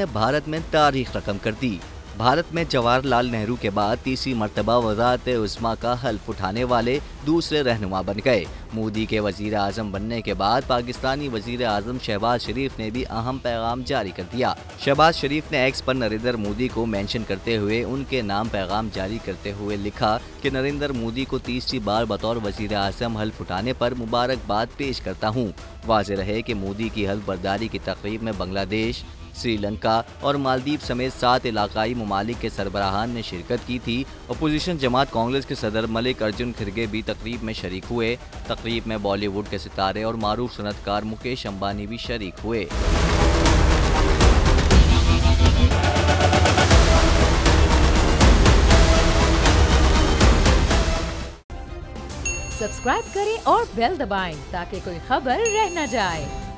ने भारत में तारीख रकम कर दी। भारत में जवाहरलाल नेहरू के बाद तीसरी मर्तबा वज़ारत-ए-उज़्मा का हल्फ उठाने वाले दूसरे रहनुमा बन गए। मोदी के वज़ीर आज़म बनने के बाद पाकिस्तानी वज़ीर आज़म शहबाज शरीफ ने भी अहम पैगाम जारी कर दिया। शहबाज शरीफ ने एक्स पर नरेंद्र मोदी को मेंशन करते हुए उनके नाम पैगाम जारी करते हुए लिखा कि नरेंद्र मोदी को तीसरी बार बतौर वज़ीर आज़म हल्फ उठाने पर मुबारकबाद पेश करता हूँ। वाज़ेह रहे कि मोदी की हल्फ बर्दारी की तकरीब में बांग्लादेश, श्रीलंका और मालदीव समेत 7 इलाकाई ममालिक के सरबराहान ने शिरकत की थी। अपोजिशन जमात कांग्रेस के सदर मलिक अर्जुन खिरगे भी तकरीब में शरीक हुए। तकरीब में बॉलीवुड के सितारे और मारूफ सनतकार मुकेश अंबानी भी शरीक हुए। सब्सक्राइब करें और बेल दबाएं ताकि कोई खबर रह न जाए।